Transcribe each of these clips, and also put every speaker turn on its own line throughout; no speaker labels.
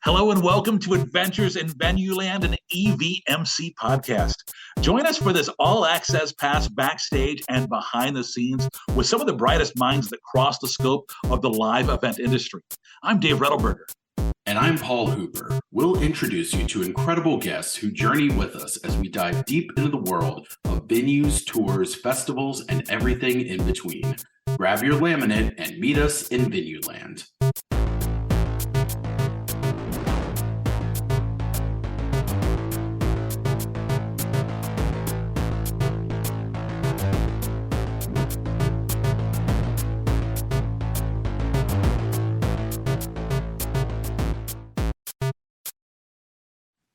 Hello and welcome to Adventures in Venueland, an EVMC podcast. Join us for this all-access pass backstage and behind the scenes with some of the brightest minds that cross the scope of the live event industry. I'm Dave Rettelberger.
And I'm Paul Hooper. We'll introduce you to incredible guests who journey with us as we dive deep into the world of venues, tours, festivals, and everything in between. Grab your laminate and meet us in Venueland.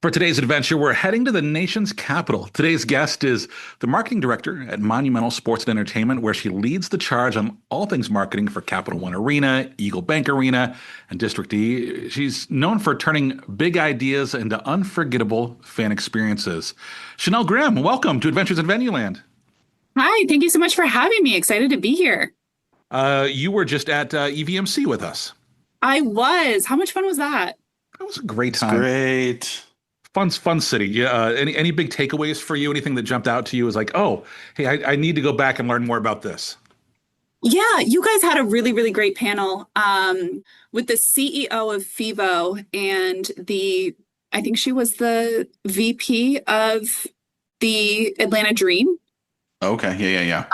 For today's adventure, we're heading to the nation's capital. Today's guest is the marketing director at Monumental Sports and Entertainment, where she leads the charge on all things marketing for Capital One Arena, Eagle Bank Arena, and District E. She's known for turning big ideas into unforgettable fan experiences. Chanelle Grimm, welcome to Adventures in Venueland.
Hi, thank you so much for having me. Excited to be here.
You were just at EVMC with us.
I was. How much fun was that?
That was a great time.
Great.
Fun city. Yeah. Any big takeaways for you? Anything that jumped out to you as like, oh, hey, I need to go back and learn more about this?
Yeah, you guys had a really, really great panel with the CEO of FIVO and I think she was the VP of the Atlanta Dream.
Okay. Yeah.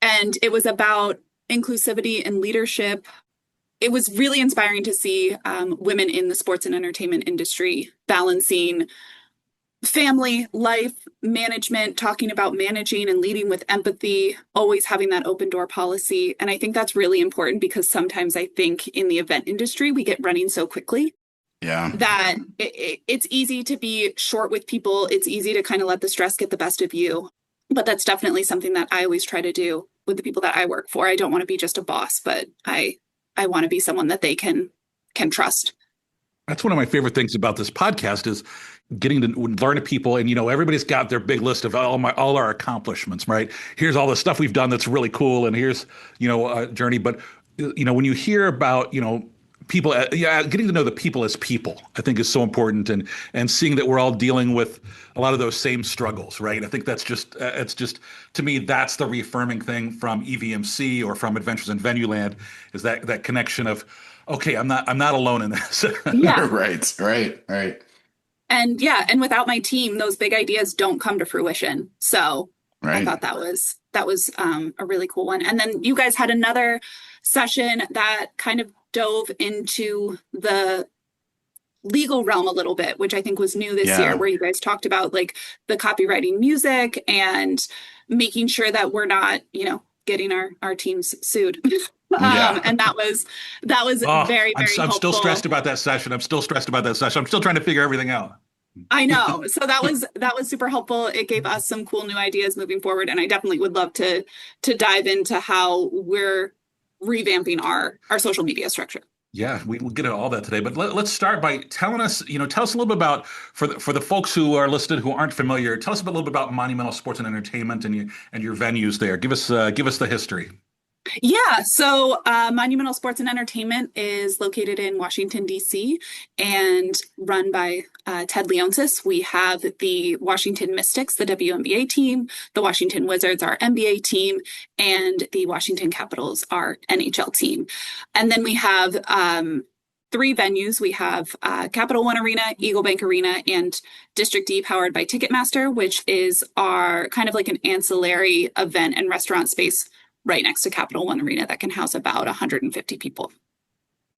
And it was about inclusivity and leadership. It was really inspiring to see women in the sports and entertainment industry balancing family, life, management, talking about managing and leading with empathy, always having that open door policy. And I think that's really important because sometimes I think in the event industry, we get running so quickly.
Yeah.
That it's easy to be short with people. It's easy to kind of let the stress get the best of you. But that's definitely something that I always try to do with the people that I work for. I don't want to be just a boss, but I want to be someone that they can trust.
That's one of my favorite things about this podcast is getting to learn to people. And, everybody's got their big list of all our accomplishments, right? Here's all the stuff we've done that's really cool. And here's, a journey. But, when you hear about, people, getting to know the people as people, I think is so important. And seeing that we're all dealing with a lot of those same struggles, right? I think that's just, to me, that's the reaffirming thing from EVMC or from Adventures in Venueland is that connection of, okay, I'm not alone in this.
Yeah.
Right.
And without my team, those big ideas don't come to fruition. So I thought that was a really cool one. And then you guys had another session that kind of dove into the legal realm a little bit, which I think was new this year, where you guys talked about like the copywriting music and making sure that we're not, getting our teams sued. And that was very, very helpful.
I'm still stressed about that session. I'm still trying to figure everything out.
I know. So that was super helpful. It gave us some cool new ideas moving forward. And I definitely would love to dive into how we're revamping our social media structure.
Yeah, we'll get into all that today. But let's start by telling us, tell us a little bit about, for the folks who are listed who aren't familiar, tell us a little bit about Monumental Sports and Entertainment and your venues there. Give us the history.
Yeah, so Monumental Sports and Entertainment is located in Washington, D.C. and run by Ted Leonsis. We have the Washington Mystics, the WNBA team, the Washington Wizards, our NBA team, and the Washington Capitals, our NHL team. And then we have three venues. We have Capital One Arena, Eagle Bank Arena, and District D powered by Ticketmaster, which is our kind of like an ancillary event and restaurant space right next to Capital One Arena that can house about 150 people.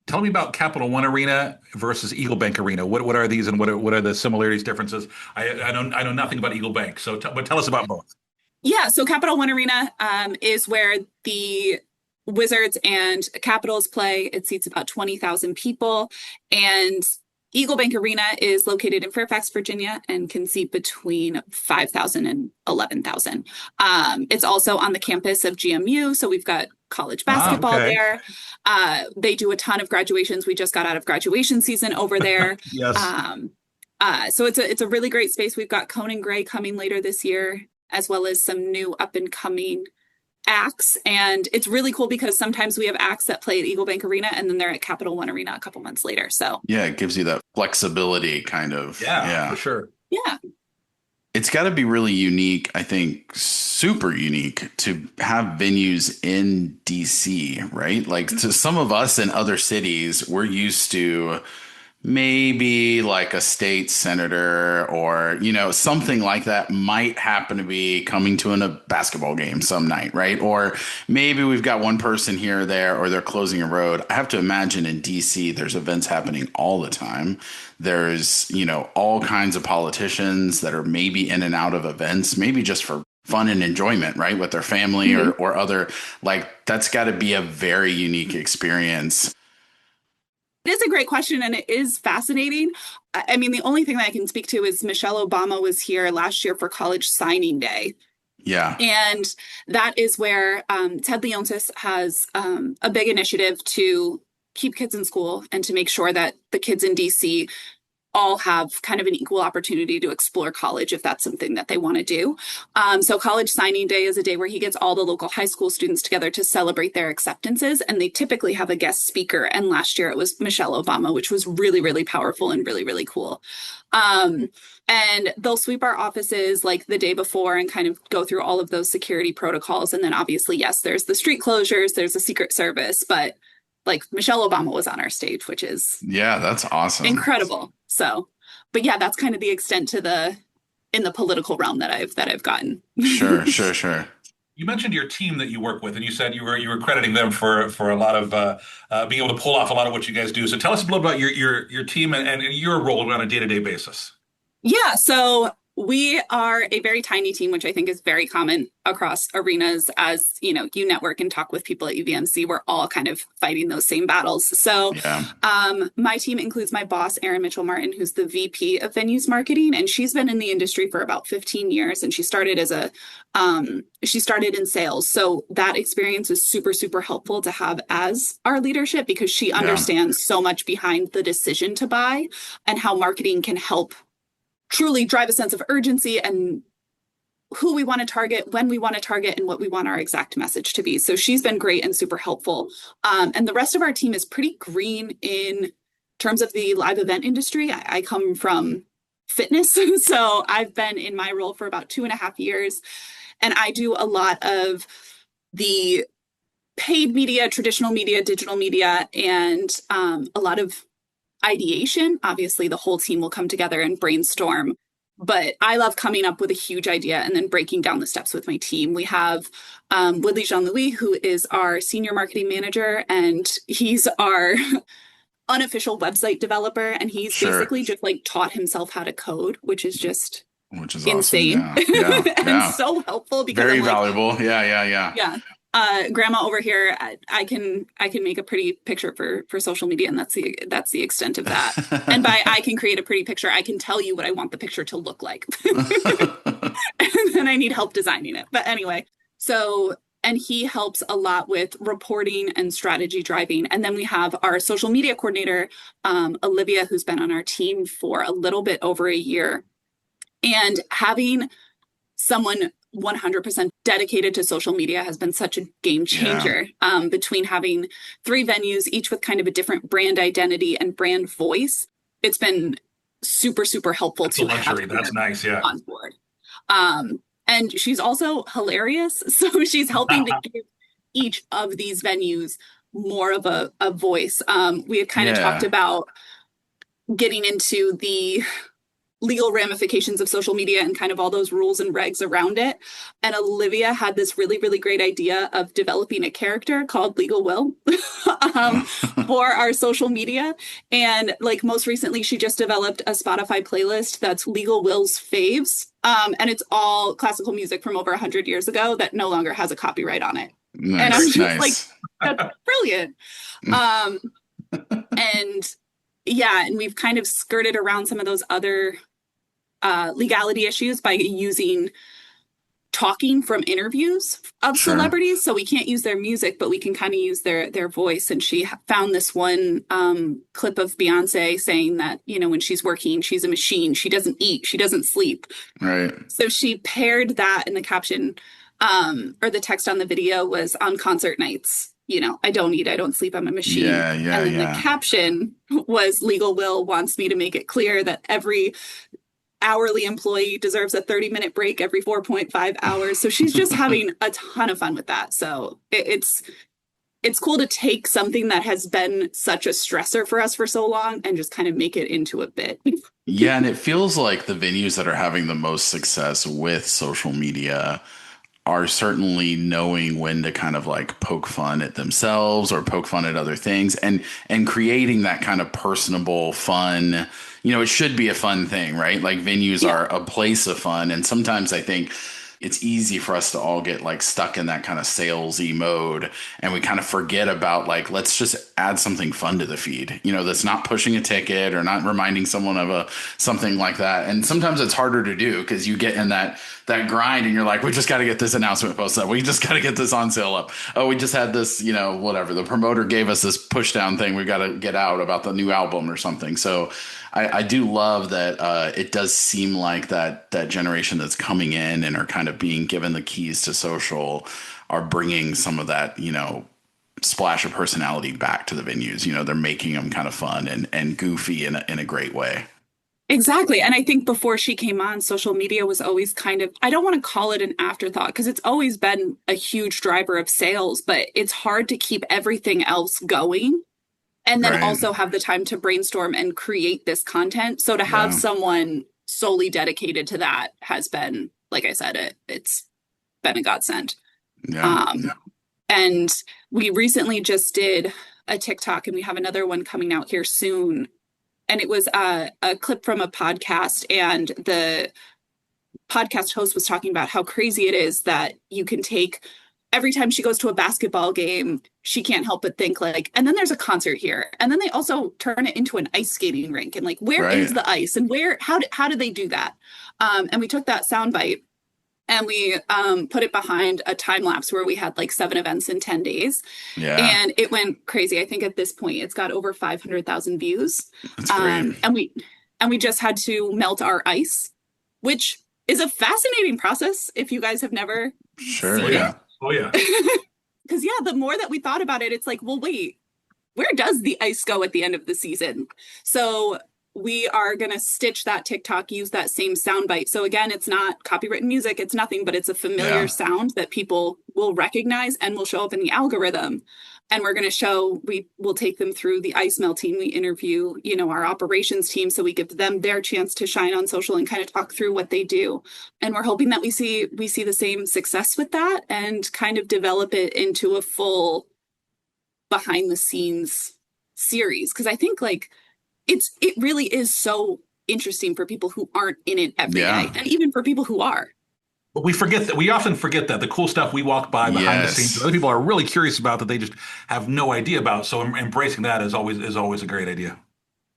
Tell me about Capital One Arena versus Eagle Bank Arena. What are these and what are the similarities, differences? I know nothing about Eagle Bank, but tell us about both.
Yeah, so Capital One Arena is where the Wizards and Capitals play. It seats about 20,000 people. And Eagle Bank Arena is located in Fairfax, Virginia, and can seat between 5,000 and 11,000. It's also on the campus of GMU, so we've got college basketball there. They do a ton of graduations. We just got out of graduation season over there.
Yes.
So it's a really great space. We've got Conan Gray coming later this year, as well as some new up and coming acts, and it's really cool because sometimes we have acts that play at Eagle Bank Arena and then they're at Capital One Arena a couple months later. So
Yeah, it gives you that flexibility kind of.
Yeah, for sure.
yeah.
It's got to be really unique, I think, super unique to have venues in DC, right? Like to some of us in other cities, we're used to maybe like a state senator or, something like that might happen to be coming to a basketball game some night, right? Or maybe we've got one person here or there, or they're closing a road. I have to imagine in DC, there's events happening all the time. There's, all kinds of politicians that are maybe in and out of events, maybe just for fun and enjoyment, right? With their family or other, like that's got to be a very unique experience.
It is a great question, and it is fascinating. I mean, the only thing that I can speak to is Michelle Obama was here last year for College Signing Day.
Yeah.
And that is where Ted Leonsis has a big initiative to keep kids in school and to make sure that the kids in DC all have kind of an equal opportunity to explore college if that's something that they want to do. So College Signing Day is a day where he gets all the local high school students together to celebrate their acceptances, and they typically have a guest speaker. And last year it was Michelle Obama, which was really, really powerful and really, really cool. And they'll sweep our offices like the day before and kind of go through all of those security protocols. And then obviously, yes, there's the street closures, there's the Secret Service, but like Michelle Obama was on our stage, which is
that's awesome.
Incredible. So, but yeah, that's kind of the extent to in the political realm that I've gotten.
Sure.
You mentioned your team that you work with, and you said you were crediting them for a lot of being able to pull off a lot of what you guys do. So tell us a little about your team and your role on a day-to-day basis.
Yeah, so we are a very tiny team, which I think is very common across arenas. As you network and talk with people at UVMC, we're all kind of fighting those same battles. So my team includes my boss, Erin Mitchell Martin, who's the VP of Venues Marketing, and she's been in the industry for about 15 years, and she started in sales. So that experience is super, super helpful to have as our leadership because she understands so much behind the decision to buy and how marketing can help truly drive a sense of urgency and who we want to target, when we want to target, and what we want our exact message to be. So she's been great and super helpful. And the rest of our team is pretty green in terms of the live event industry. I come from fitness, so I've been in my role for about 2.5 years. And I do a lot of the paid media, traditional media, digital media, and a lot of ideation. Obviously, the whole team will come together and brainstorm, but I love coming up with a huge idea and then breaking down the steps with my team. We have Woodley Jean-Louis, who is our senior marketing manager, and he's our unofficial website developer, and he's basically just like taught himself how to code, which is insane.
Awesome.
And so helpful because
very valuable. Yeah.
Grandma over here, I can make a pretty picture for social media, and that's the extent of that. And by I can create a pretty picture, I can tell you what I want the picture to look like. And then I need help designing it. But anyway, and he helps a lot with reporting and strategy driving. And then we have our social media coordinator, Olivia, who's been on our team for a little bit over a year. And having someone 100% dedicated to social media has been such a game changer. Between having 3 venues, each with kind of a different brand identity and brand voice, it's been super, super helpful. That's
a luxury. That's nice. Yeah.
On board. And she's also hilarious. So she's helping to give each of these venues more of a voice. We had kind of talked about getting into the legal ramifications of social media and kind of all those rules and regs around it. And Olivia had this really, really great idea of developing a character called Legal Will for our social media. And like most recently, she just developed a Spotify playlist that's Legal Will's faves. And it's all classical music from over 100 years ago that no longer has a copyright on it.
Nice,
and I'm just like, that's brilliant. And we've kind of skirted around some of those other legality issues by using talking from interviews of celebrities. So we can't use their music, but we can kind of use their voice. And she found this one clip of Beyonce saying that, when she's working, she's a machine. She doesn't eat. She doesn't sleep.
Right.
So she paired that in the caption or the text on the video was on concert nights. I don't eat, I don't sleep, I'm a machine. And then the caption was Legal Will wants me to make it clear that every hourly employee deserves a 30-minute break every 4.5 hours. So she's just having a ton of fun with that. So it's cool to take something that has been such a stressor for us for so long and just kind of make it into a bit.
Yeah, and it feels like the venues that are having the most success with social media are certainly knowing when to kind of like poke fun at themselves or poke fun at other things, and creating that kind of personable fun. It should be a fun thing, right? Like venues are a place of fun. And sometimes I think it's easy for us to all get like stuck in that kind of salesy mode, and we kind of forget about like, let's just add something fun to the feed, that's not pushing a ticket or not reminding someone of something like that. And sometimes it's harder to do because you get in that grind and you're like, we just got to get this announcement posted up. We just got to get this on sale up. Oh, we just had this, whatever. The promoter gave us this push down thing. We got to get out about the new album or something. So I do love that it does seem like that generation that's coming in and are kind of being given the keys to social are bringing some of that, splash of personality back to the venues. They're making them kind of fun and goofy in a great way.
Exactly. And I think before she came on, social media was always kind of, I don't want to call it an afterthought because it's always been a huge driver of sales, but it's hard to keep everything else going. And then also have the time to brainstorm and create this content. So to have someone solely dedicated to that has been, like I said, it's been a godsend. And we recently just did a TikTok, and we have another one coming out here soon. And it was a clip from a podcast, and the podcast host was talking about how crazy it is that you can take every time she goes to a basketball game, she can't help but think like, and then there's a concert here. And then they also turn it into an ice skating rink. And like, where is the ice? And how did they do that? And we took that soundbite and we put it behind a time lapse where we had like 7 events in 10 days. Yeah. And it went crazy. I think at this point it's got over 500,000 views.
That's great.
And we just had to melt our ice, which is a fascinating process if you guys have never seen it.
Oh, yeah.
Because, the more that we thought about it, it's like, well, wait, where does the ice go at the end of the season? So we are going to stitch that TikTok, use that same soundbite. So again, it's not copywritten music. It's nothing, but it's a familiar sound that people will recognize and will show up in the algorithm. And we're going to we will take them through the ice melting. We interview, our operations team. So we give them their chance to shine on social and kind of talk through what they do. And we're hoping that we see the same success with that and kind of develop it into a full behind the scenes series. Cause I think like it really is so interesting for people who aren't in it every day, and even for people who are.
But we often forget that the cool stuff we walk by behind the scenes, other people are really curious about that they just have no idea about. So embracing that is always a great idea.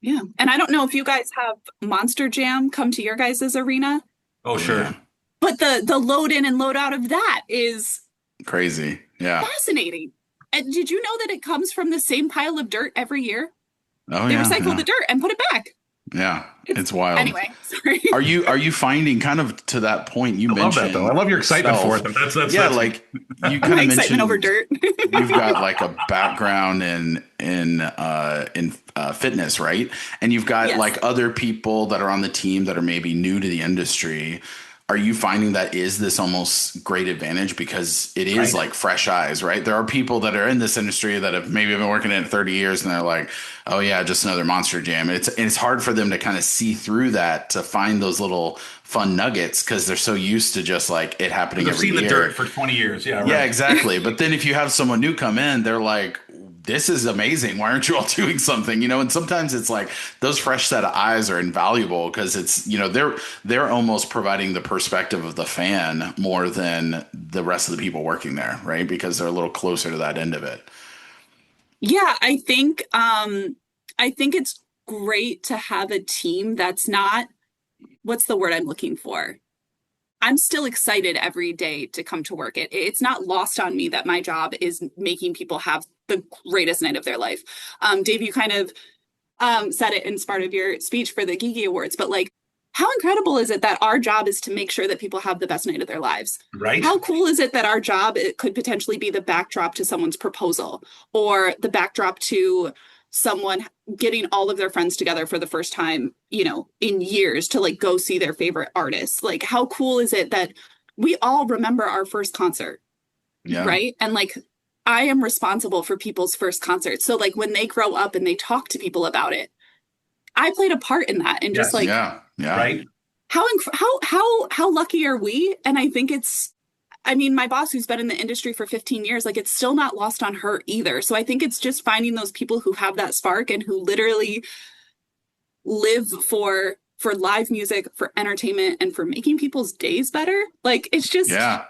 Yeah. And I don't know if you guys have Monster Jam come to your guys' arena.
Oh, sure. Yeah.
But the load in and load out of that is
crazy. Yeah.
Fascinating. And did you know that it comes from the same pile of dirt every year?
Oh,
they recycle the dirt and put it back.
Yeah, it's wild.
Anyway, sorry.
Are you finding kind of to that point you mentioned?
I love that though. I love your excitement for it. That's
like you kind of mentioned
over dirt.
You've got like a background in fitness, right? And you've got like other people that are on the team that are maybe new to the industry. Are you finding that is this almost great advantage because it is like fresh eyes, right? There are people that are in this industry that have maybe been working in it 30 years and they're like, oh yeah, just another Monster Jam. And it's hard for them to kind of see through that to find those little fun nuggets because they're so used to just like it happening every year.
They've seen the dirt for 20 years. Yeah, right.
Yeah, exactly. But then if you have someone new come in, they're like, this is amazing. Why aren't you all doing something? And sometimes it's like those fresh set of eyes are invaluable because it's, they're almost providing the perspective of the fan more than the rest of the people working there, right? Because they're a little closer to that end of it.
Yeah, I think it's great to have a team that's not, what's the word I'm looking for? I'm still excited every day to come to work. It's not lost on me that my job is making people have the greatest night of their life. Dave, you kind of said it in part of your speech for the Geeky Awards, but like how incredible is it that our job is to make sure that people have the best night of their lives?
Right.
How cool is it that our job, it could potentially be the backdrop to someone's proposal or the backdrop to someone getting all of their friends together for the first time, in years to like go see their favorite artists. Like, how cool is it that we all remember our first concert,
Yeah.
right? And like, I am responsible for people's first concerts. So like when they grow up and they talk to people about it, I played a part in that. And just
Yes.
like,
Yeah. Yeah.
Right.
how lucky are we? And I think my boss who's been in the industry for 15 years, like it's still not lost on her either. So I think it's just finding those people who have that spark and who literally live for live music, for entertainment, and for making people's days better. Like it's just,
Yeah.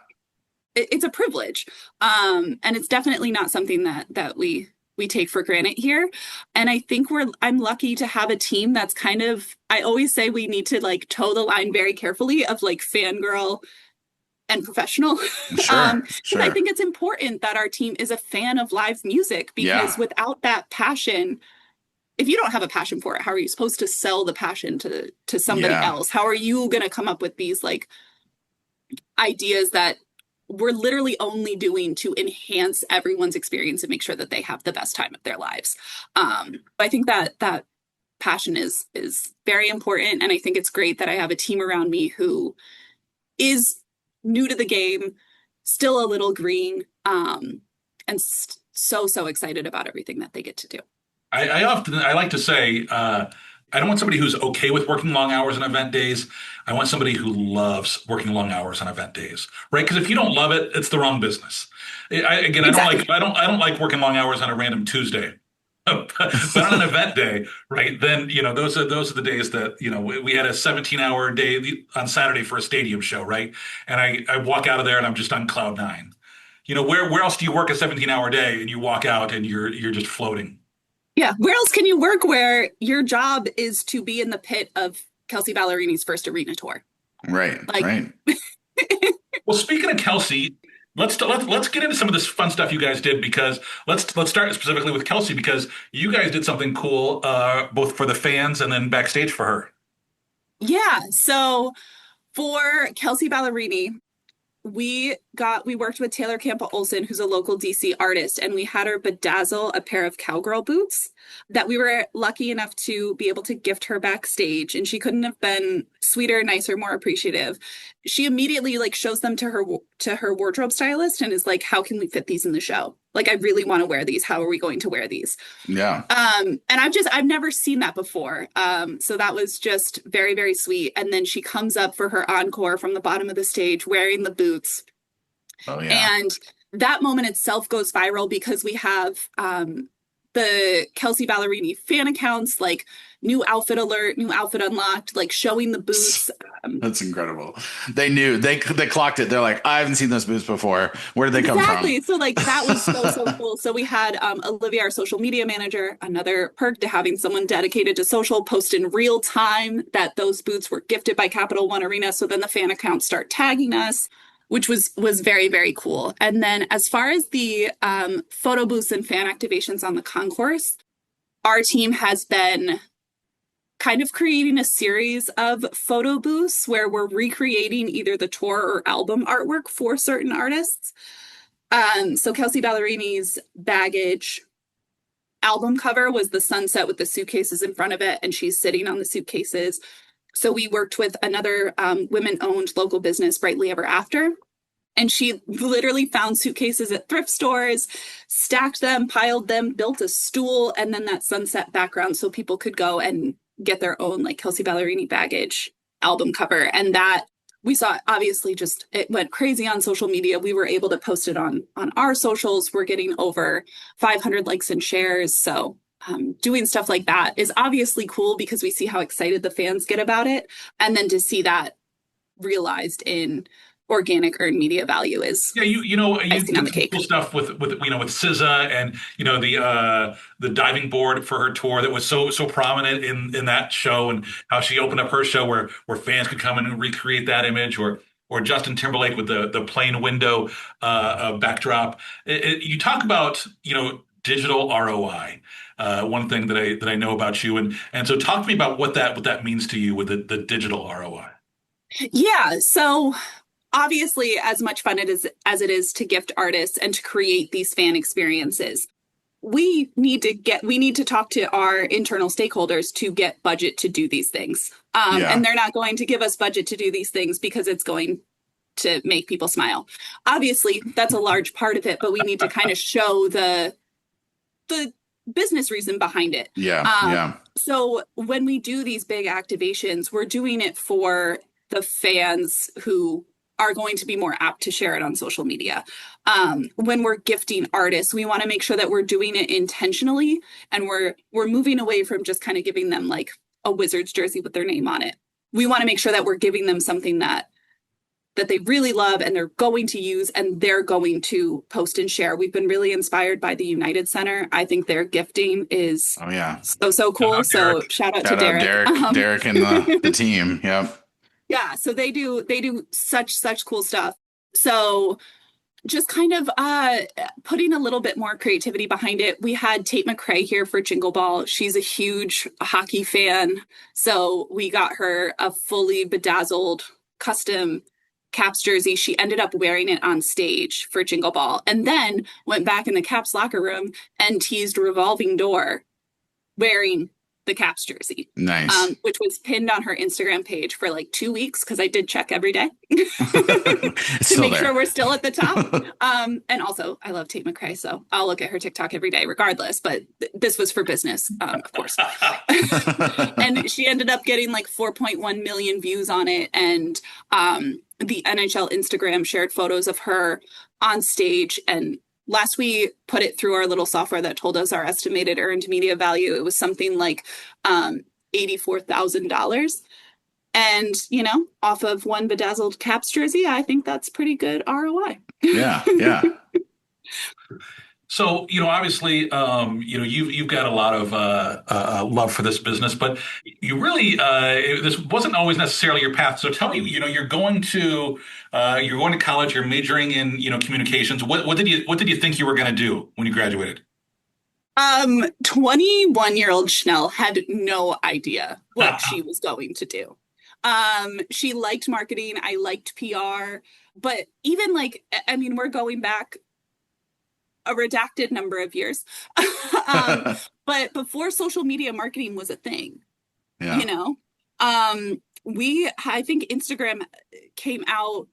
it's a privilege. And it's definitely not something that we take for granted here. And I think I'm lucky to have a team that's kind of, I always say we need to like toe the line very carefully of like fangirl and professional.
Sure. Sure.
I think it's important that our team is a fan of live music, because without that passion, if you don't have a passion for it, how are you supposed to sell the passion to somebody else? How are you going to come up with these like ideas that we're literally only doing to enhance everyone's experience and make sure that they have the best time of their lives? I think that passion is very important. And I think it's great that I have a team around me who is new to the game, still a little green, and so excited about everything that they get to do.
I like to say, I don't want somebody who's okay with working long hours on event days. I want somebody who loves working long hours on event days, right? Because if you don't love it, it's the wrong business.
Exactly.
I don't like working long hours on a random Tuesday. But on an event day, right, then, those are the days that, we had a 17-hour day on Saturday for a stadium show, right? And I walk out of there and I'm just on cloud nine. Where else do you work a 17-hour day and you walk out and you're just floating?
Yeah. Where else can you work where your job is to be in the pit of Kelsea Ballerini's first arena tour?
Right.
Like,
right.
Well, speaking of Kelsea, let's get into some of this fun stuff you guys did, because let's start specifically with Kelsea, because you guys did something cool, both for the fans and then backstage for her.
Yeah. So for Kelsea Ballerini, we worked with Taylor Campa Olson, who's a local DC artist, and we had her bedazzle a pair of cowgirl boots that we were lucky enough to be able to gift her backstage. And she couldn't have been sweeter, nicer, more appreciative. She immediately like shows them to her wardrobe stylist and is like, how can we fit these in the show? Like, I really want to wear these. How are we going to wear these?
Yeah.
And I've never seen that before. So that was just very, very sweet. And then she comes up for her encore from the bottom of the stage wearing the boots.
Oh, yeah.
And that moment itself goes viral because we have the Kelsea Ballerini fan accounts, like new outfit alert, new outfit unlocked, like showing the boots.
That's incredible. They knew, they clocked it. They're like, I haven't seen those boots before. Where did they come from?
Exactly. So like that was so cool. So we had Olivia, our social media manager, another perk to having someone dedicated to social, post in real time that those boots were gifted by Capital One Arena. So then the fan accounts start tagging us, which was very, very cool. And then as far as the photo booths and fan activations on the concourse, our team has been kind of creating a series of photo booths where we're recreating either the tour or album artwork for certain artists. So Kelsea Ballerini's Baggage album cover was the sunset with the suitcases in front of it, and she's sitting on the suitcases. So we worked with another women-owned local business, Brightly Ever After, and she literally found suitcases at thrift stores, stacked them, piled them, built a stool, and then that sunset background so people could go and get their own like Kelsea Ballerini Baggage album cover. And that we saw, obviously, just it went crazy on social media. We were able to post it on our socials. We're getting over 500 likes and shares. So doing stuff like that is obviously cool because we see how excited the fans get about it. And then to see that realized in organic earned media value is
you
icing on the
did
cake.
cool stuff with SZA and the diving board for her tour that was so prominent in that show, and how she opened up her show where fans could come in and recreate that image, or Justin Timberlake with the plane window backdrop. You talk about digital ROI. one thing that I know about you. And so talk to me about what that means to you with the digital ROI.
Yeah, so obviously, as much fun as it is to gift artists and to create these fan experiences, we need to talk to our internal stakeholders to get budget to do these things. And they're not going to give us budget to do these things because it's going to make people smile. Obviously, that's a large part of it, but we need to kind of show the business reason behind it. So when we do these big activations, we're doing it for the fans who are going to be more apt to share it on social media. When we're gifting artists, we want to make sure that we're doing it intentionally, and we're moving away from just kind of giving them like a Wizards jersey with their name on it. We want to make sure that we're giving them something that they really love and they're going to use and they're going to post and share. We've been really inspired by the United Center. I think their gifting is so cool. So shout out to Derek.
Derek and the team. Yep.
Yeah, so they do such cool stuff. So just kind of putting a little bit more creativity behind it. We had Tate McRae here for Jingle Ball. She's a huge hockey fan. So we got her a fully bedazzled custom Caps jersey. She ended up wearing it on stage for Jingle Ball and then went back in the Caps locker room and teased Revolving Door wearing the Caps jersey.
Nice.
Which was pinned on her Instagram page for like 2 weeks because I did check every day to make sure we're still at the top. And also, I love Tate McRae, so I'll look at her TikTok every day regardless, but this was for business, of course. And she ended up getting like 4.1 million views on it. And the NHL Instagram shared photos of her on stage, and last we put it through our little software that told us our estimated earned media value. It was something like $84,000. And, off of one bedazzled Caps jersey, I think that's pretty good ROI.
Yeah.
So, obviously, you've got a lot of love for this business, but you really this wasn't always necessarily your path. So tell me, you're going to college, you're majoring in communications. What did you think you were going to do when you graduated?
21-year-old Chanelle had no idea what she was going to do. She liked marketing. I liked PR, but even we're going back a redacted number of years. But before social media marketing was a thing, I think Instagram came out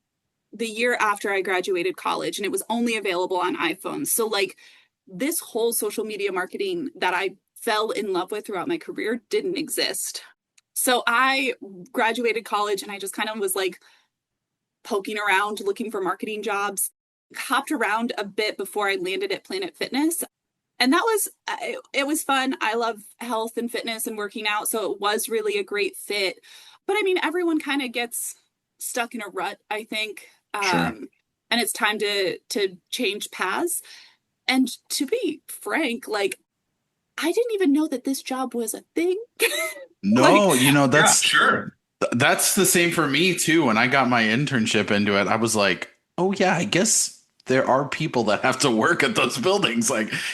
the year after I graduated college, and it was only available on iPhones. So this whole social media marketing that I fell in love with throughout my career didn't exist. So I graduated college and I just kind of was poking around looking for marketing jobs. Hopped around a bit before I landed at Planet Fitness. And it was fun. I love health and fitness and working out. So it was really a great fit. But everyone kind of gets stuck in a rut, I think.
Sure.
And it's time to change paths. And to be frank, I didn't even know that this job was a thing.
No, that's
sure.
That's the same for me too. When I got my internship into it, I was like, oh yeah, I guess there are people that have to work at those buildings.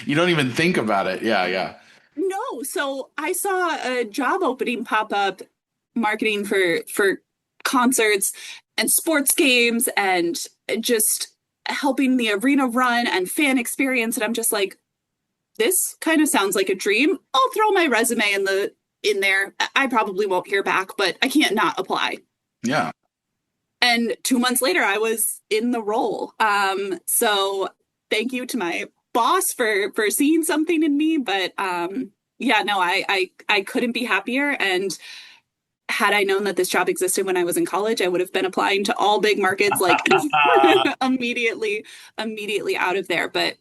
You don't even think about it. Yeah.
No. So I saw a job opening pop up, marketing for concerts and sports games and just helping the arena run and fan experience. And I'm just like, this kind of sounds like a dream. I'll throw my resume in there. I probably won't hear back, but I can't not apply.
Yeah.
And 2 months later, I was in the role. So thank you to my boss for seeing something in me. But I couldn't be happier. And had I known that this job existed when I was in college, I would have been applying to all big markets immediately out of there. But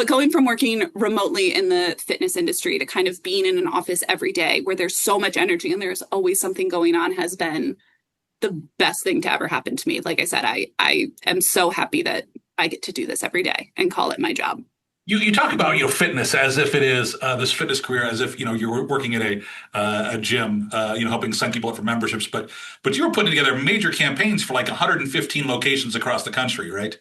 going from working remotely in the fitness industry to kind of being in an office every day where there's so much energy and there's always something going on has been the best thing to ever happen to me. Like I said, I am so happy that I get to do this every day and call it my job.
You talk about fitness as if it is this fitness career, as if you're working at a gym, helping sign people up for memberships, but you were putting together major campaigns for 115 locations across the country, right?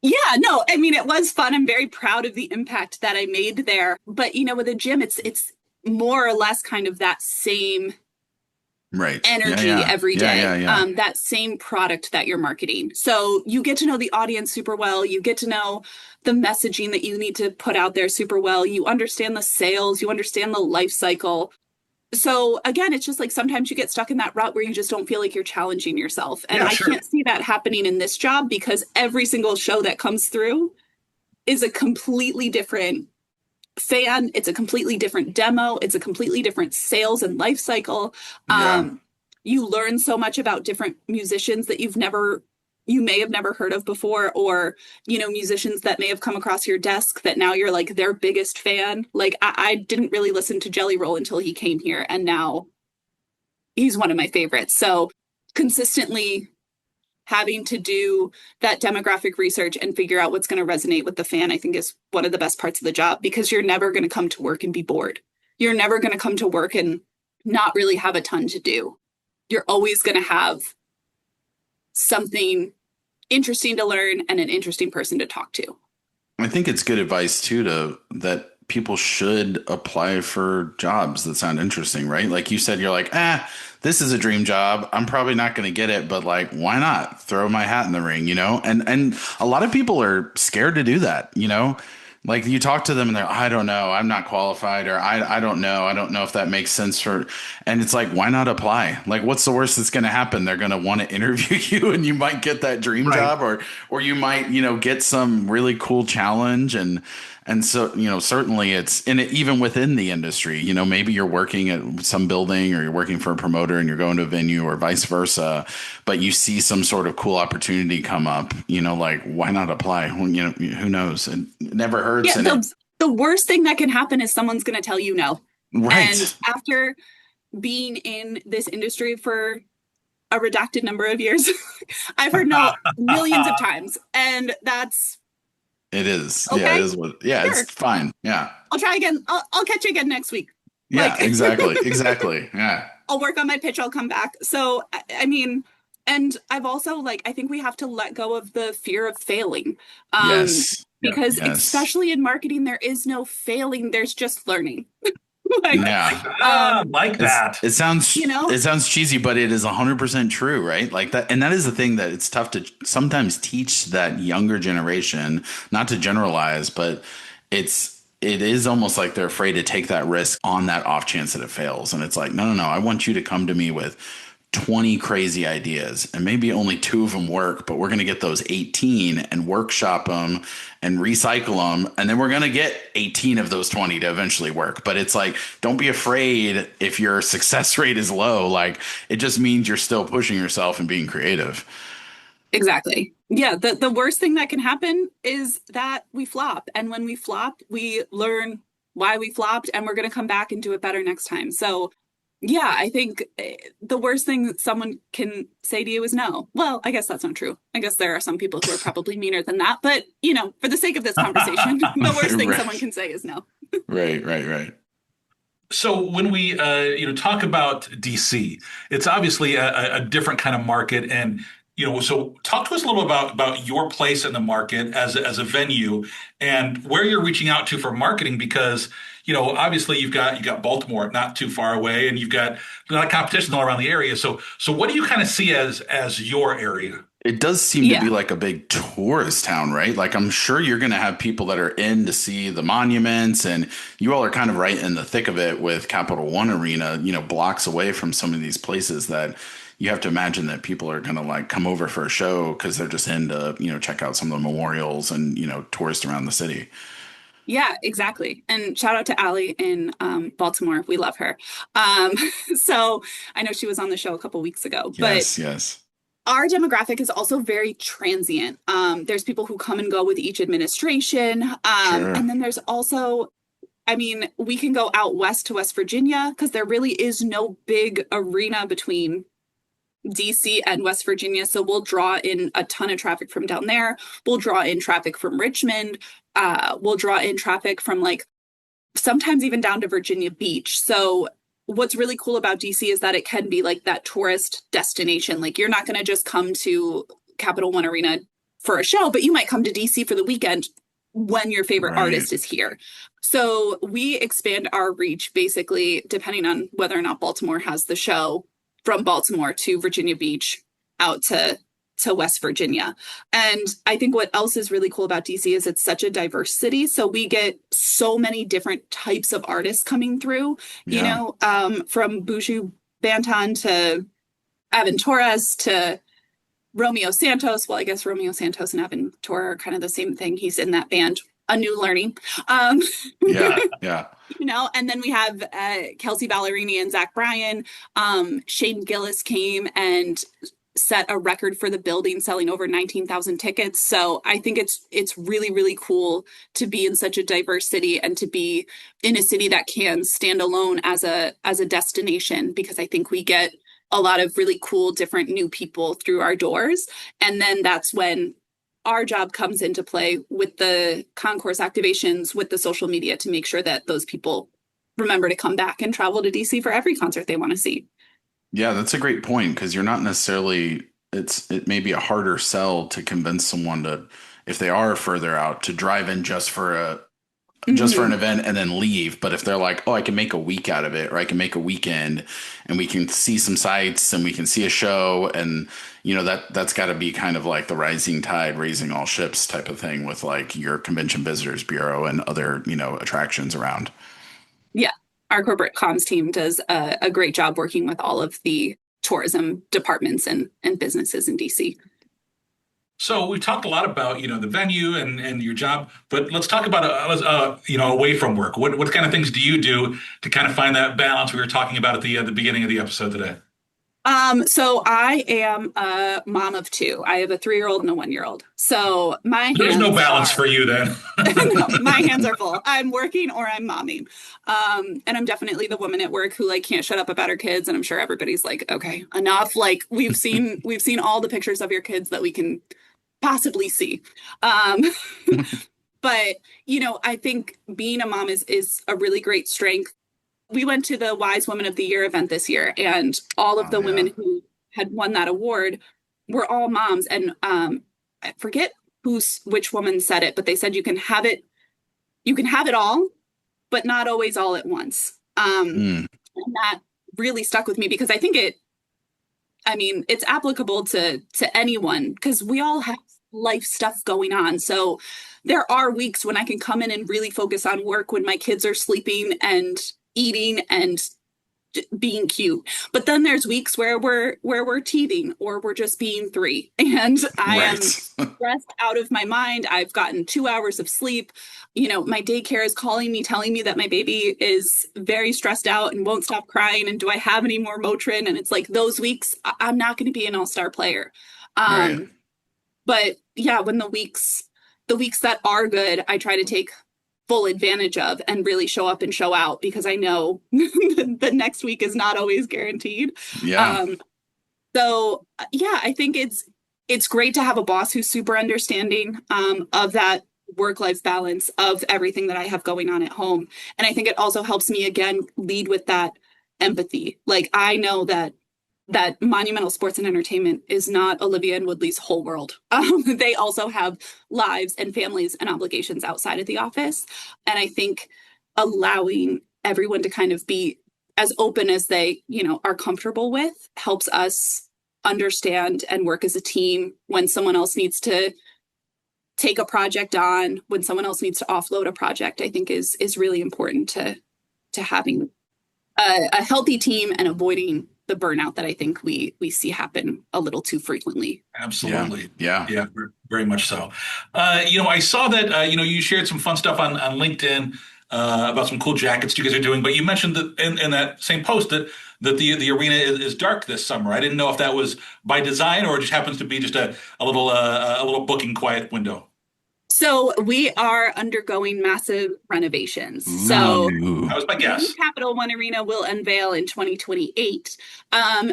Yeah, no, I mean, it was fun. I'm very proud of the impact that I made there. But, with a gym, it's more or less kind of that same
Right. Yeah,
energy
yeah.
every
Yeah,
day,
yeah, yeah.
that same product that you're marketing. So you get to know the audience super well. You get to know the messaging that you need to put out there super well. You understand the sales, you understand the life cycle. So again, it's just like sometimes you get stuck in that rut where you just don't feel like you're challenging yourself. And
Yeah,
I
sure.
can't see that happening in this job because every single show that comes through is a completely different fan. It's a completely different demo. It's a completely different sales and life cycle.
Yeah.
Um, you learn so much about different musicians that you may have never heard of before, or, musicians that may have come across your desk that now you're like their biggest fan. Like I didn't really listen to Jelly Roll until he came here, and now he's one of my favorites. So consistently having to do that demographic research and figure out what's going to resonate with the fan, I think is one of the best parts of the job because you're never going to come to work and be bored. You're never going to come to work and not really have a ton to do. You're always going to have something interesting to learn and an interesting person to talk to.
I think it's good advice too to that people should apply for jobs that sound interesting, right? Like you said, you're like, this is a dream job. I'm probably not going to get it, but like, why not throw my hat in the ring, you know? And a lot of people are scared to do that, you know? Like you talk to them and they're, I don't know, I'm not qualified, or I don't know. I don't know if that makes sense for, and it's like, why not apply? Like, what's the worst that's going to happen? They're going to want to interview you and you might get that dream
Right.
job, or you might, get some really cool challenge. And so, certainly it's in it, even within the industry, maybe you're working at some building or you're working for a promoter and you're going to a venue or vice versa, but you see some sort of cool opportunity come up, like why not apply? Well, who knows? It never hurts.
Yeah,
And
the worst thing that can happen is someone's going to tell you no. And
right.
after being in this industry for a redacted number of years, I've heard no millions of times. And that's
It is. Yeah, it
okay.
is yeah,
Sure.
it's fine. Yeah.
I'll try again. I'll catch you again next week.
Yeah,
Like,
exactly. Exactly. Yeah.
I'll work on my pitch. I'll come back. So, I mean, and I've also like, I think we have to let go of the fear of failing.
Yes.
Because
Yes.
especially in marketing, there is no failing. There's just learning. Like,
Yeah.
Like that.
It sounds cheesy, but it is 100% true, right? Like that, and that is the thing that it's tough to sometimes teach that younger generation, not to generalize, but it is almost like they're afraid to take that risk on that off chance that it fails. And it's like, no, no, no, I want you to come to me with 20 crazy ideas and maybe only two of them work, but we're going to get those 18 and workshop them and recycle them. And then we're going to get 18 of those 20 to eventually work. But it's like, don't be afraid if your success rate is low. Like it just means you're still pushing yourself and being creative.
exactly. Yeah. The worst thing that can happen is that we flop. And when we flop, we learn why we flopped and we're going to come back and do it better next time. So, yeah, I think the worst thing that someone can say to you is no. Well, I guess that's not true. I guess there are some people who are probably meaner than that. But, for the sake of this conversation, the worst thing someone can say is no.
Right, right, right.
So when we talk about DC, it's obviously a different kind of market, and so talk to us a little about your place in the market as a venue and where you're reaching out to for marketing, because obviously you got Baltimore not too far away, and you've got a lot of competition all around the area. So what do you kind of see as your area?
It does seem to
Yeah.
be like a big tourist town, right? Like I'm sure you're going to have people that are in to see the monuments, and you all are kind of right in the thick of it with Capital One Arena, blocks away from some of these places that you have to imagine that people are going to like come over for a show because they're just in to, check out some of the memorials and, tourist around the city.
Yeah, exactly. And shout out to Allie in Baltimore. We love her. Um, so I know she was on the show a couple weeks ago, but
Yes, yes.
our demographic is also very transient. There's people who come and go with each administration.
Sure.
And then there's also, I mean, we can go out west to West Virginia because there really is no big arena between DC and West Virginia. So we'll draw in a ton of traffic from down there. We'll draw in traffic from Richmond. We'll draw in traffic from like sometimes even down to Virginia Beach. So what's really cool about DC is that it can be like that tourist destination. Like you're not going to just come to Capital One Arena for a show, but you might come to DC for the weekend when your favorite
Right.
artist is here. So we expand our reach basically depending on whether or not Baltimore has the show, from Baltimore to Virginia Beach out to West Virginia. And I think what else is really cool about DC is it's such a diverse city. So we get so many different types of artists coming through, you
Yeah.
know, from Buju Banton to Evan Torres to Romeo Santos. Well, I guess Romeo Santos and Evan Torres are kind of the same thing. He's in that band, A New Learning.
Yeah. Yeah.
You know, and then we have Kelsey Ballerini and Zach Bryan. Shane Gillis came and set a record for the building, selling over 19,000 tickets. So I think it's really, really cool to be in such a diverse city and to be in a city that can stand alone as a destination, because I think we get a lot of really cool, different new people through our doors. And then that's when our job comes into play with the concourse activations, with the social media, to make sure that those people remember to come back and travel to DC for every concert they want to see.
Yeah, that's a great point, because you're not necessarily, it may be a harder sell to convince someone to, if they are further out, to drive in just for an event and then leave. But if they're like, oh, I can make a week out of it, or I can make a weekend and we can see some sights and we can see a show, and you know, that's got to be kind of like the rising tide raising all ships type of thing with like your Convention Visitors Bureau and other, you know, attractions around.
Yeah, our corporate comms team does a great job working with all of the tourism departments and businesses in DC.
So we've talked a lot about, you know, the venue and your job, but let's talk about, you know, away from work. What kind of things do you do to kind of find that balance we were talking about at the beginning of the episode today?
So I am a mom of two. I have a 3-year-old and a 1-year-old. So
There's no balance for you then.
No, my hands are full. I'm working or I'm momming. And I'm definitely the woman at work who like can't shut up about her kids. And I'm sure everybody's like, okay, enough. Like we've seen all the pictures of your kids that we can possibly see. But you know, I think being a mom is a really great strength. We went to the Wise Woman of the Year event this year, and all of the women who had won that award were all moms. And I forget which woman said it, but they said you can have it all, but not always all at once. And that really stuck with me, because I think it's applicable to anyone, because we all have life stuff going on. So there are weeks when I can come in and really focus on work when my kids are sleeping and eating and being cute. But then there's weeks where we're teething or we're just being 3, and I am stressed out of my mind. I've gotten 2 hours of sleep. You know, my daycare is calling me, telling me that my baby is very stressed out and won't stop crying. And do I have any more Motrin? And it's like those weeks, I'm not going to be an all-star player. But yeah, when the weeks that are good, I try to take full advantage of and really show up and show out, because I know the next week is not always guaranteed. So yeah, I think it's great to have a boss who's super understanding of that work-life balance of everything that I have going on at home. And I think it also helps me, again, lead with that empathy. Like I know that Monumental Sports and Entertainment is not Olivia and Woodley's whole world. They also have lives and families and obligations outside of the office. And I think allowing everyone to kind of be as open as they, you know, are comfortable with helps us understand and work as a team when someone else needs to take a project on, when someone else needs to offload a project. I think is really important to having a healthy team and avoiding the burnout that I think we see happen a little too frequently.
Absolutely.
Yeah.
Very much so. You know, I saw that, you know, you shared some fun stuff on LinkedIn about some cool jackets you guys are doing, but you mentioned that in that same post that the arena is dark this summer. I didn't know if that was by design or it just happens to be just a little booking quiet window.
So we are undergoing massive renovations. So
that was my guess.
Capital One Arena will unveil in 2028.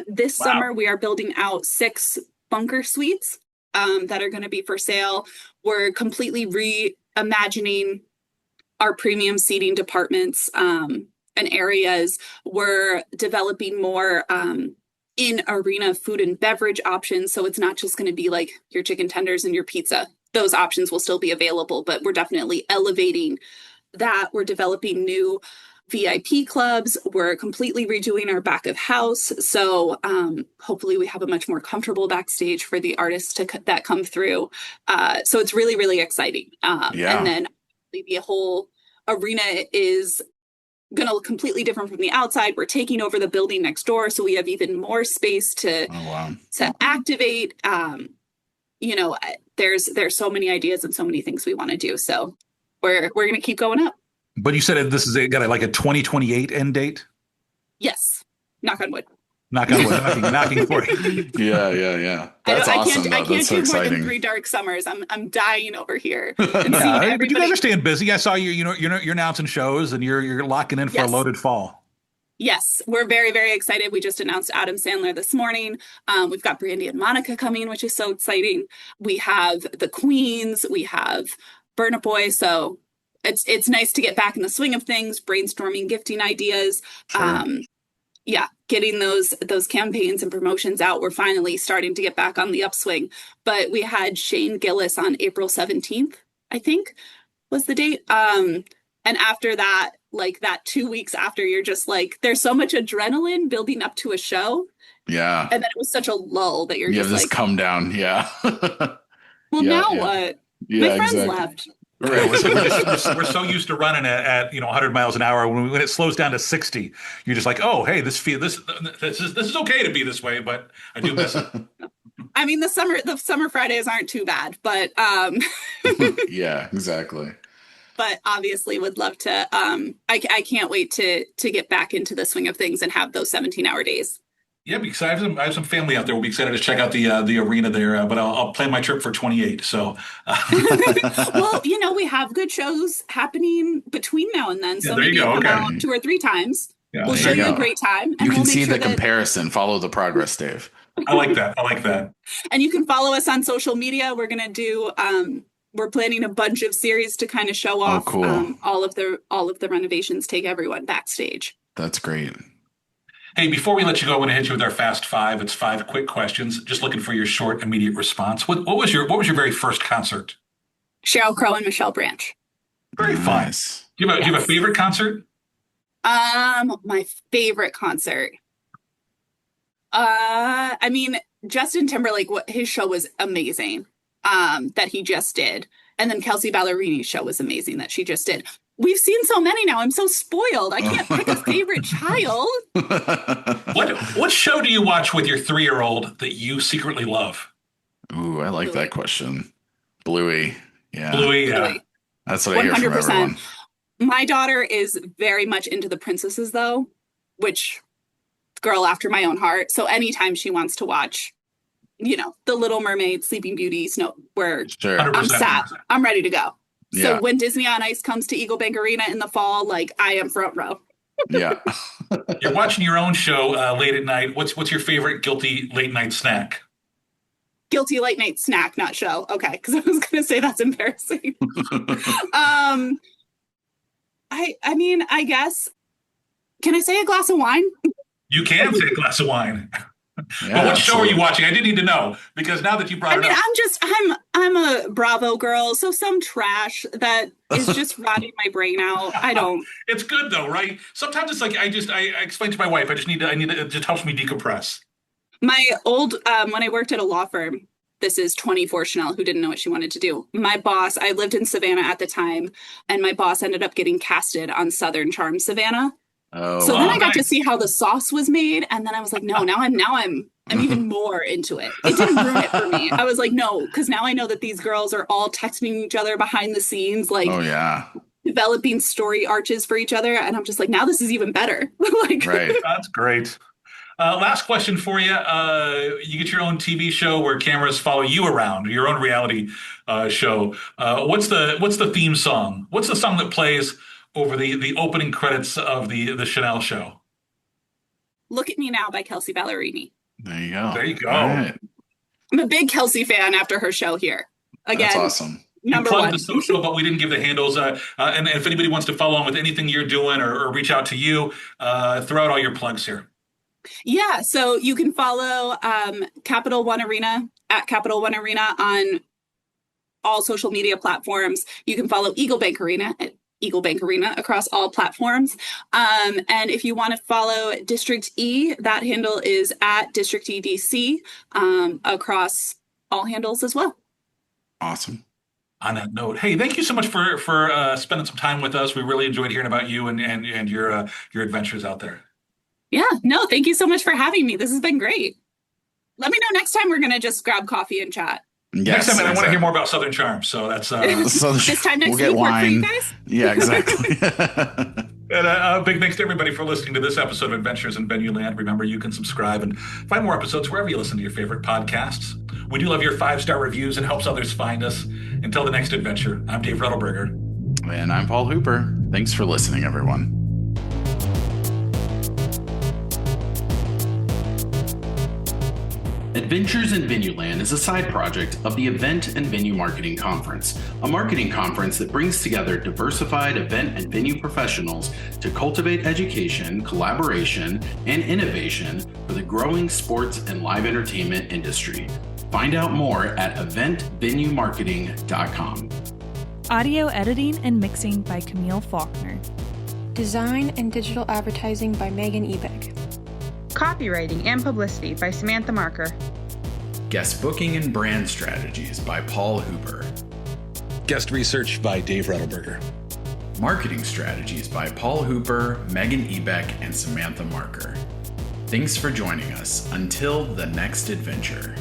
This summer, we are building out 6 bunker suites that are going to be for sale. We're completely reimagining our premium seating departments and areas. We're developing more in arena food and beverage options. So it's not just going to be like your chicken tenders and your pizza. Those options will still be available, but we're definitely elevating that. We're developing new VIP clubs. We're completely redoing our back of house. So hopefully we have a much more comfortable backstage for the artists that come through. So it's really, really exciting. And then the whole arena is going to look completely different from the outside. We're taking over the building next door, so we have even more space to activate. There's so many ideas and so many things we want to do. So we're going to keep going up.
But you said this is got like a 2028 end date?
Yes. Knock on wood.
Knock on wood. knocking for you.
Yeah. That's awesome.
I can't
That's so
do
exciting.
more than 3 dark summers. I'm dying over here.
But you guys are staying busy. I saw you're announcing shows and you're locking in for a loaded fall.
Yes, we're very, very excited. We just announced Adam Sandler this morning. We've got Brandy and Monica coming, which is so exciting. We have the Queens. We have Burn Up Boy. So it's nice to get back in the swing of things, brainstorming, gifting ideas.
Sure.
Getting those campaigns and promotions out. We're finally starting to get back on the upswing. But we had Shane Gillis on April 17th, I think was the date. And after that, like that 2 weeks after, you're just like, there's so much adrenaline building up to a show.
Yeah.
And then it was such a lull that you're just
this
like,
come down. Yeah.
Now what?
Yeah,
my friends left.
Right. We're so used to running at 100 miles an hour. When it slows down to 60, you're just like, oh, hey, this is okay to be this way, but I do miss it.
I mean, the summer Fridays aren't too bad, but
yeah, exactly.
But obviously would love to. I can't wait to get back into the swing of things and have those 17-hour days.
Yeah, because I have some family out there. We'll be excited to check out the arena there. But I'll plan my trip for 28. So,
well, we have good shows happening between now and then. So maybe come out 2 or 3 times. Yeah, we'll show you a great time. And
you can
we'll
see the comparison. Follow the progress, Dave.
I like that.
And you can follow us on social media. We're gonna do. We're planning a bunch of series to kind of show off all of the renovations. Take everyone backstage.
That's great.
Hey, before we let you go, I want to hit you with our Fast Five. It's 5 quick questions. Just looking for your short, immediate response. What was your very first concert?
Sheryl Crow and Michelle Branch.
Very fun. Do you have a favorite concert?
My favorite concert. I mean, Justin Timberlake. His show was amazing. That he just did, and then Kelsey Ballerini's show was amazing that she just did. We've seen so many now. I'm so spoiled. I can't pick a favorite child.
What show do you watch with your 3-year-old that you secretly love?
Ooh, I like that question. Bluey. Yeah.
Bluey, yeah.
Bluey.
That's what I hear from everyone.
My daughter is very much into the princesses, though, which girl after my own heart. So anytime she wants to watch, The Little Mermaid, Sleeping Beauty, I'm sat. I'm ready to go. So when Disney on Ice comes to Eagle Bank Arena in the fall, like I am front row.
Yeah.
You're watching your own show late at night. What's your favorite guilty late night snack?
Guilty late night snack, not show. Okay, because I was going to say that's embarrassing. I guess. Can I say a glass of wine?
You can say a glass of wine.
Yeah,
but what show are you watching? I did need to know because now that you brought it up.
I'm a Bravo girl, so some trash that is just rotting my brain out. I don't.
It's good though, right? Sometimes it's like I explain to my wife. I need to. It just helps me decompress.
My old when I worked at a law firm. This is 24 Chanelle, who didn't know what she wanted to do. My boss, I lived in Savannah at the time, and my boss ended up getting casted on Southern Charm Savannah. So then I got to see how the sauce was made, and then I was like, no, now I'm even more into it. It didn't ruin it for me. I was like, no, because now I know that these girls are all texting each other behind the scenes, like developing story arches for each other, and I'm just like, now this is even better.
Right, that's great. Last question for you. You get your own TV show where cameras follow you around, your own reality show. What's the theme song? What's the song that plays over the opening credits of the Chanelle show?
Look at Me Now by Kelsey Ballerini.
There you go.
All right.
I'm a big Kelsey fan after her show here. Again,
that's awesome.
Number
you plugged
one.
The social, but we didn't give the handles. And if anybody wants to follow on with anything you're doing or reach out to you, throw out all your plugs here.
Yeah, so you can follow Capital One Arena at Capital One Arena on all social media platforms. You can follow Eagle Bank Arena at Eagle Bank Arena across all platforms. And if you want to follow District E, that handle is at District EDC across all handles as well.
Awesome.
On that note, hey, thank you so much for spending some time with us. We really enjoyed hearing about you and your adventures out there.
Yeah, no, thank you so much for having me. This has been great. Let me know next time we're going to just grab coffee and chat.
Yes,
next time, I want to hear more about Southern Charm. So that's
so
this time next
we'll
week. Work for you
wine.
guys?
Yeah, exactly.
And a big thanks to everybody for listening to this episode of Adventures in Venueland. Remember, you can subscribe and find more episodes wherever you listen to your favorite podcasts. We do love your 5-star reviews. It helps others find us. Until the next adventure, I'm Dave Rettelberger.
And I'm Paul Hooper. Thanks for listening, everyone.
Adventures in Venueland is a side project of the Event and Venue Marketing Conference, a marketing conference that brings together diversified event and venue professionals to cultivate education, collaboration, and innovation for the growing sports and live entertainment industry. Find out more at eventvenuemarketing.com.
Audio editing and mixing by Camille Faulkner.
Design and digital advertising by Megan Ebeck.
Copywriting and publicity by Samantha Marker.
Guest booking and brand strategies by Paul Hooper.
Guest research by Dave Rettelberger.
Marketing strategies by Paul Hooper, Megan Ebeck, and Samantha Marker. Thanks for joining us. Until the next adventure.